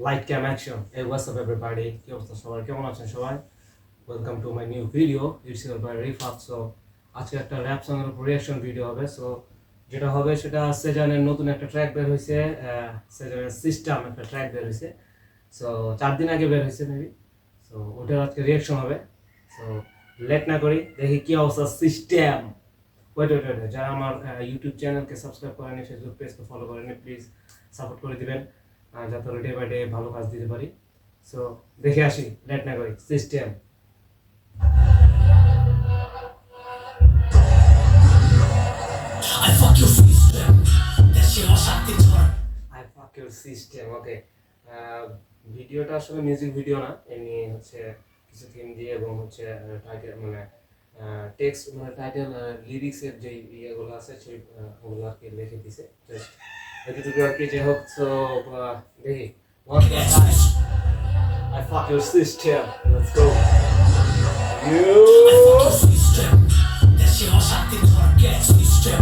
Light ক্যাম action. এই what's up everybody, কি অবস্থা সবার, কেমন আছেন সবাই? Welcome to my new video, it's your boy Rifat. So আজকে একটা র্যাপ সঙ্গের উপর রিয়াকশন ভিডিও হবে। সো যেটা হবে সেটা সেজানের নতুন একটা ট্র্যাক বের হয়েছে, সেজানের সিস্টেম একটা ট্র্যাক বের হয়েছে। সো 4 দিন আগে বের হয়েছে মেবি। সো ওটার আজকে রিয়াকশন হবে। সো লেট না করি, দেখি কি অবস্থা সিস্টেম। ওয়েট ওয়েট ওয়েট, যারা আমার ইউটিউব চ্যানেলকে সাবস্ক্রাইব করেনি, ফেসবুক পেজকে ফলো করেনি, প্লিজ সাপোর্ট করে দিবেন যাতে ডে বাই ডে ভালো কাজ দিতে পারি। সো দেখে আসি, লেট না করি, system. I fuck your system. I fuck your system. ওকে, ভিডিওটা আসলে মিউজিক ভিডিও না, এমনি হচ্ছে কিছু থিম দিয়ে এবং হচ্ছে টাইটেল মানে টেক্সট মানে টাইটেল লিরিক্সের যে ইয়েগুলো আছে সেই ওগুলো আর কি লিখে দিছে জাস্ট এতটুকু আর কি। যাই হোক, তো দেখি one more time. I fuck your system. Let's go. You system. দেশে অশান্তির ঝড়কে সিস্টেম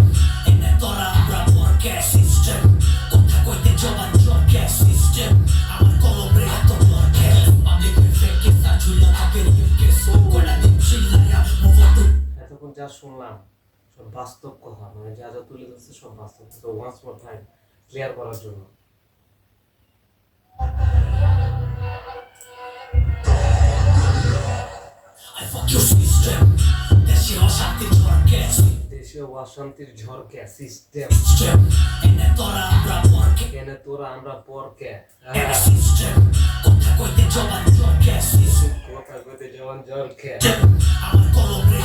এনে তোরা আমরা পরকে সিস্টেম কথা কইতে জবান জড়কে সিস্টেম আমার কলমে এত দরকে পাবলিক ফেকে সাজুলা থাকে রিকে সো কোলা দিন চিল্লায়া মুভ টু। এতক্ষণ যা শুনলাম সব বাস্তব কথা, মানে যা যা তুলে ধরছে সব বাস্তব। তো ওয়ান্স মোর টাইম ক্লিয়ার করার জন্য I fuck your system. দেশে অশান্তির ঝড়কে সিস্টেম এনে তোরা আমরা পরকে সিস্টেম কথা কইতে জবান জড়কে আমার কলমের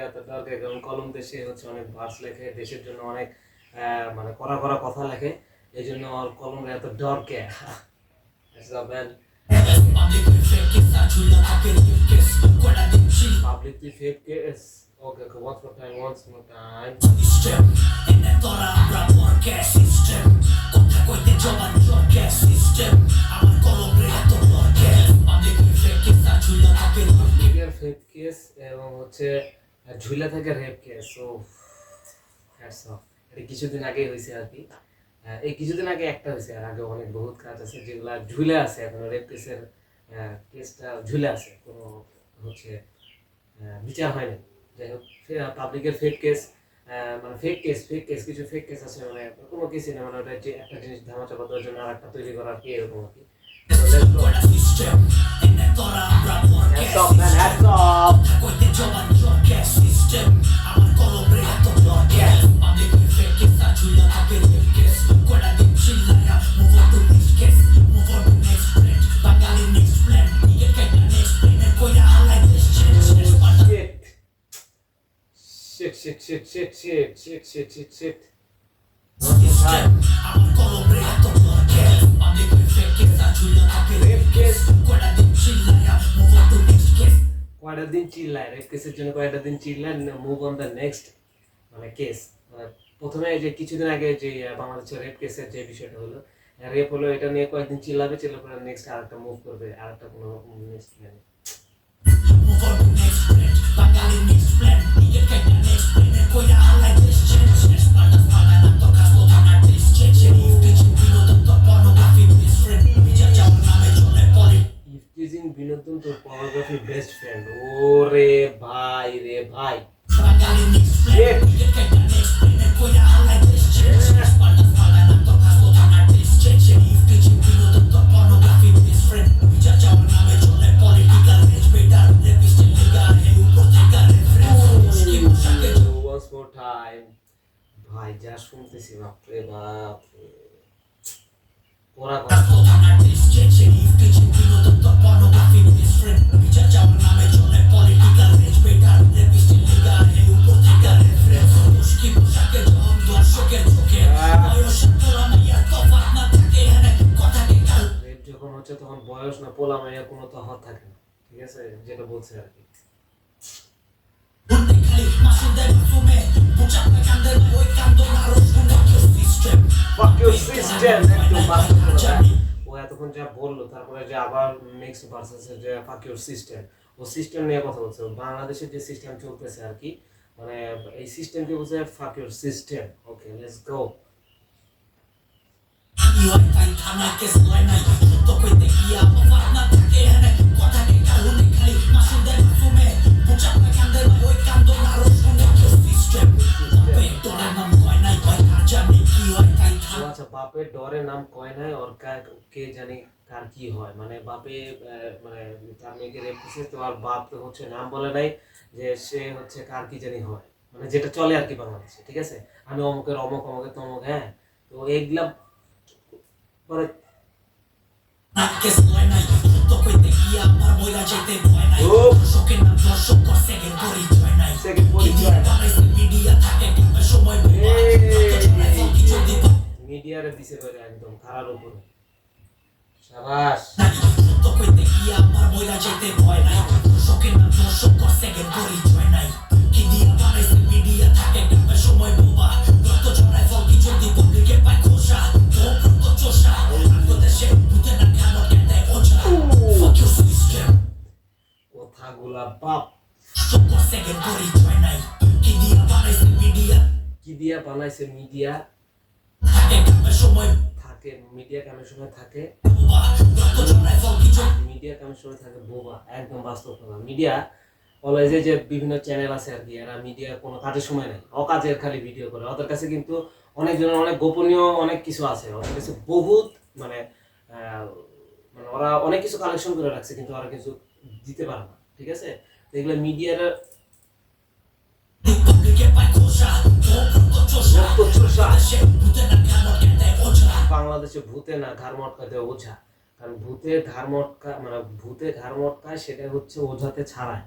এত দরকে। কারণ কলম দেশে হচ্ছে অনেক ভার্স লেখে, দেশের জন্য অনেক মানে কড়া কড়া কথা লেখে, এই জন্য আমার কলমের এত দরকে। Publicly fake case. Okay, once more time. System. Ene tora আমরা পরকে system. কথা কইতে জবান জড়কে system. আমার কলমে এত দরকে। Publicly fake case আর ঝুলা থাকে fake case এবং হচ্ছে ঝুলা থাকে rape case. So hats of. এটা কিছুদিন আগেই হয়েছে আর কি। এই কিছুদিন আগে একটা হয়েছে, আর আগে অনেক বহুত কাজ আছে যেগুলা ঝুলে আছে এখনো। রেপ কেসের কেসটা ঝুলে আছে, কোনো হচ্ছে বিচার হয়নি। যাই হোক, পাবলিকের ফেক কেস মানে ফেক কেস কিছু ফেক কেস আছে, মানে কোনো কেসই না, মানে ওটা যে একটা জিনিস ধামাচাপা দেওয়ার জন্য আর একটা তৈরি করার কি এরকম আর কি। Shit. কয়টা দিন চিল্লায় রেপ কেসের জন্য, কয়টা দিন চিল্লায়, মুভ অন দ্য নেক্সট মানে কেস। মানে প্রথমে যে কিছুদিন আগে যে বাংলাদেশের রেপ কেসের যে বিষয়টা হলো, রেপ হলো, এটা নিয়ে কয়েকদিন চিল্লাবে, চিল্লার পরে নেক্সট আরেকটা মুভ করবে, আরেকটা কোনো নেক্সট প্ল্যান। বিনোদন তোর পর্নোগ্রাফি বেস্ট ফ্রেন্ড। ওরে ভাই রে ভাই, ভাই যা শুনতেছি বাপরে বাপ, ওরা যখন হচ্ছে তখন বয়স না পোলা মাইয়া কোনো তফাৎ থাকে না, ঠিক আছে, যেটা বলছে আর কি। ও এতক্ষণ যা বললো, তারপরে যে আবার নেক্সট ভার্সেস যে ফাক ইউর সিস্টেম, ও সিস্টেম নিয়ে কথা বলছে। বাংলাদেশের যে সিস্টেম চলতেছে আর কি, মানে এই সিস্টেমকে বলছে ফাক your system. Okay, let's go. কি হয় তাই থানা কেস হয় নাই তো কইতে গিয়া অবাক না থাকে এনে কথা কে কারণে খালি মাসুদের মাসুমে বুঝা না কান্দে ভাই ওই কান্দো না রো শুনে সিস্টেম বাপে ডরে নাম কয় নাই ভাই আর জানি কি হয় তাই থানা আচ্ছা, বাপের ডরে নাম কয় নাই ওর কে জানি কার কি হয়, মানে বাপে মানে তার মেয়েকে রেপ দিছে, তো আর বাপ তো হচ্ছে নাম বলে নাই যে সে হচ্ছে কার কি জানি হয়, মানে যেটা চলে আর কি বাংলাদেশে, ঠিক আছে, আমি অমুকের অমুক অমুকের তমুক, হ্যাঁ, তো এইগুলা পরে কেস হয় নাই তো কইতে গিয়া আমার বইলা যেতে ভয় নাই দর্শকের নাম দর্শক করছে গের পরিচয় নাই সেকেন্ড পরিচয় মিডিয়া থাকে কিংবা সময় মিডিয়ারে দিছে করে একদম খারাপ উপরে। শাবাশ। তো কইতে গিয়া আমার বইলা যেতে ভয় নাই দর্শকের নাম দর্শক করছে গের পরিচয় নাই কি দিয়া বানাইছে মিডিয়া থাকে কিংবা সময় বোবা রক্ত ঝরায় ফল কি যদি পাবলিকে পায় খোসা তো চোষা আগো দেশে বুঝে না কেন কেটে ওঝা fuck your system কথাগুলা বাপ দর্শক করছে গের পরিচয় নাই কি দিয়া বানাইছে মিডিয়া কি দিয়া বানাইছে মিডিয়া থাকে কিংবা সময় থাকে, মিডিয়া কামের সময় থাকে বোবা রক্ত ঝরায় ফল কি মিডিয়া কামের সময় থাকে বোবা, একদম বাস্তব কথা। মিডিয়া অলওয়েজ যে বিভিন্ন চ্যানেল আছে আর কি, এরা মিডিয়া কোনো কাজের সময় নেই, অকাজের খালি ভিডিও করে। ওদের কাছে কিন্তু অনেকজনের অনেক গোপনীয় অনেক কিছু আছে, ওদের কাছে বহুত মানে মানে ওরা অনেক কিছু কালেকশন করে রাখছে, কিন্তু ওরা কিছু দিতে পারে না, ঠিক আছে। তো এগুলো মিডিয়ার পাবলিকে পায় খোসা তো চোষা বুঝে না কেন কেটে ওঝা বাংলাদেশে ভূতে না ঘাড় মটকাতে ওঝা, কারণ ভূতের ঘাড় মটকা মানে ভূতে ঘাড় মটকায় সেটা হচ্ছে ওঝাতে ছাড়ায়,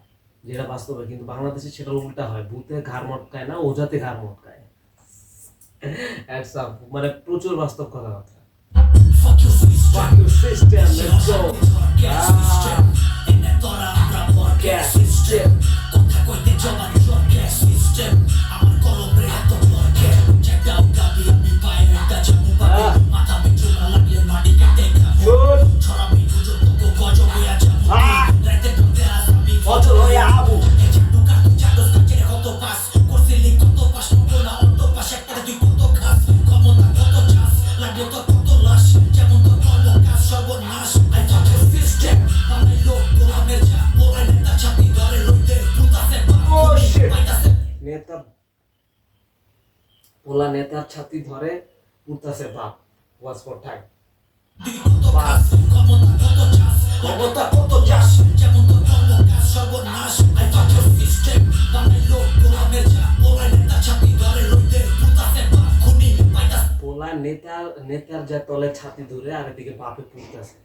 যেটা বাস্তবে, কিন্তু বাংলাদেশে সেটা উল্টা হয়, ভূতে ঘাড় মটকায় না ওঝাতে ঘাড় মটকায়। একদম মানে প্রচুর বাস্তব কথা কথা। fuck your system Fuck your system, let's go. এনে তোরা আমরা podcast system কথা কইতে জবান podcast system আমার কলমে এত লড়কে check out গাবি আমি পায়ে একটা জামু পাবি মাথা পিছু না লাগলে মাটি কাটে খাবো ছড়াবি গুজব তো গজব হইয়া যাবো রাতে ঢুকতে আসামি অচল হয়ে আবু এই জাদু কাটু জাদু কাটে কত পাস করছিলি কত পাস নবো না অন্ত পাশ একটা তুই কত খাস ক্ষমতা কত চাস লাগলো তো কত লাশ যেমন তো কর্ম কাজ সর্বনাশ আই fuck your system বানাই লোক গোলামের যা ওরাই নেতা ছাতি ধরে লইতে পুতাছে Oh, shit. পাইতাছে নেতা ওলা নেতার ছাতি ধরে উঠতেছে বাপ, ওয়াজ ফর টাইম। কত পাস ক্ষমতা কত চাস ক্ষমতা কত চাস যেমন তো কর্ম কাজ সর্বনাশ আই fuck your system বানাই লোক গোলামের যা ওরাই নেতা ছাতি ধরে লইতে পুতাছে বাপ খুনি পাইতাছে পোলা নেতার যা তলে ছাতি ধরে আর এদিকে বাপে পুড়তেছে,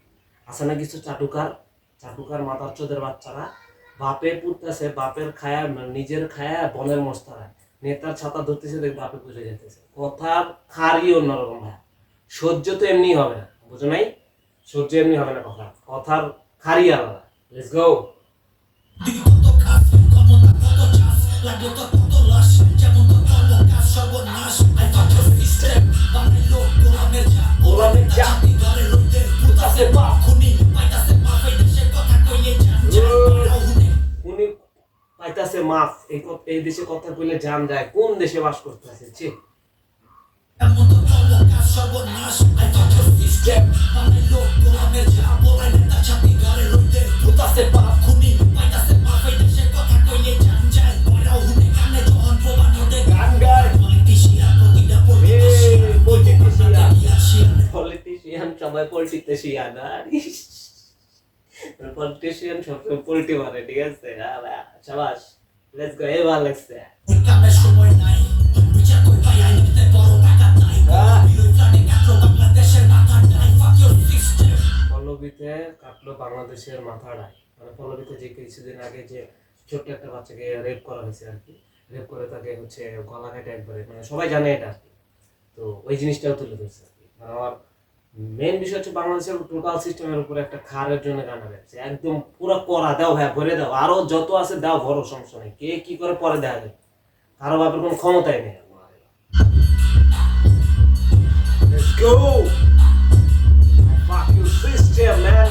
আছে না কিছু চাটুকার মাথার চোদের বাচ্চারা, বাপে পুড়তেছে, বাপের খায়া মানে নিজের খায়া বনের মস্তারা, নেতার ছাতা ধরতেছে, দেখ বাপে পুড়ে যেতেছে। কথার খারই অন্যরকম ভাই, সহ্য তো এমনি হবে না, বুঝো নাই, সহ্য এমনি হবে না, কথার খারই আলাদা। Let's go. কত খাস ক্ষমতা কত চাস লাগলো তো কত লাশ যেমন তো কর্ম কাজ সর্বনাশ আই fuck your system বানাই লোক গোলামের যা গোলামের যা। ছাতি ধরে লইতে পুতাছে বাপ খুনি পাইতাছে বাপ এই দেশের কথা কইলে জান উনি পাইতাছে মাফ, এই দেশে কথা কইলে জান যায়, কোন দেশে বাস করতেছে, ছি। যেমন তো কর্ম কাজ সর্বনাশ আই fuck your system বানাই লোক গোলামের যা ওরাই নেতা ছাতি ধরে লইতে পুতাছে বাপ খুনি পাইতাছে বাপ এই দেশের কথা কইলে জান যায় বড় হুনে কানে যখন প্রবান হতে গান গায় পলিটিশিয়ান প্রতিটা পলিটিশিয়ান পলিটিশিয়ান সবাই পলিটিশিয়ান, আর পলিটিশিয়ান সবসময় পলিটি মারে, ঠিক আছে, শাবাশ, লেটস গো, এই ভালো লাগছে। কামের সময় নাই বিচার কই পাই আইতে বড় টাকা নাই বিলই প্লানে কাটলো বাংলাদেশের মাথা নাই fuck your system পল্লবীতে কাটলো বাংলাদেশের মাথাড়ায়, মানে পল্লবীতে যে কিছুদিন আগে যে ছোট্ট একটা বাচ্চাকে রেপ করা হয়েছে আর কি, রেপ করে তাকে হচ্ছে গলা কেটে একবারে, মানে সবাই জানে এটা আর কি, তো ওই জিনিসটাও তুলে ধরছে আর কি। মানে আমার মেইন বিষয় হচ্ছে বাংলাদেশের টোটাল সিস্টেমের উপরে একটা খারের জন্য গান গাইছে, একদম পুরো করা দাও ভাই, ভরে দাও, আরো যত আছে দাও, ভরো, সমস্যা নেই, কে কি করে পরে দেখা যায়, কারো বাপের কোনো ক্ষমতাই নেই। Let's go. Fuck your system, man.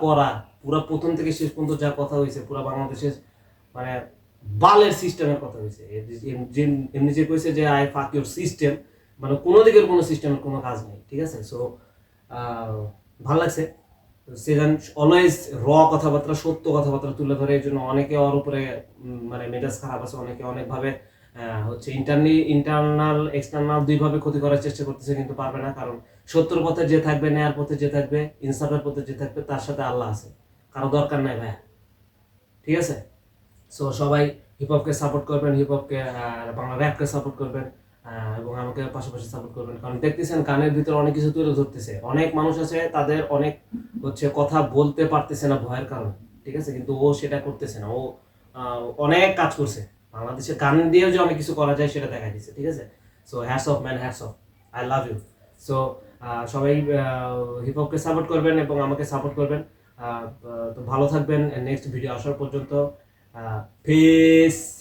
করা পুরা প্রথম থেকে শেষ পর্যন্ত যা কথা হয়েছে পুরা বাংলাদেশের মানে বালের সিস্টেমের কথা হয়েছে। এমনি যে কইছে যে আই ফাক ইউর সিস্টেম, মানে কোনো দিকের কোনো সিস্টেমের কোনো কাজ নেই, ঠিক আছে। সো ভালো লাগছে। সেজান অলওয়েজ কথাবার্তা, সত্য কথাবার্তা তুলে ধরে, এই জন্য অনেকে ওর উপরে মানে মেজাজ খারাপ আছে, অনেকে অনেকভাবে হচ্ছে ইন্টারনাল এক্সটার্নাল দুইভাবে ক্ষতি করার চেষ্টা করতেছে, কিন্তু পারবে না। কারণ সত্যর পথে যে থাকবে, ন্যায়ের পথে যে থাকবে, ইনসাফের পথে যে থাকবে, তার সাথে আল্লাহ আছে, কারো দরকার নাই ভাইয়া, ঠিক আছে। সো সবাই হিপহপকে সাপোর্ট করবেন, হিপহপকে বাংলা র্যাপকে সাপোর্ট করবেন, এবং আমাকে পাশাপাশি সাপোর্ট করবেন। কারণ দেখতেছেন গানের ভিতরে অনেক কিছু তুলে ধরতেছে। অনেক মানুষ আছে তাদের অনেক হচ্ছে কথা বলতে পারতেছে না ভয়ের কারণে, ঠিক আছে, কিন্তু ও সেটা করতেছে না। ও অনেক কাজ করছে বাংলাদেশের গান দিয়েও যে অনেক কিছু করা যায় সেটা দেখা দিচ্ছে, ঠিক আছে। So hats off man, hats off, I love you. So সবাই হিপহপকে সাপোর্ট করবেন এবং আমাকে সাপোর্ট করবেন। তো ভালো থাকবেন নেক্সট ভিডিও আসার পর্যন্ত। Peace.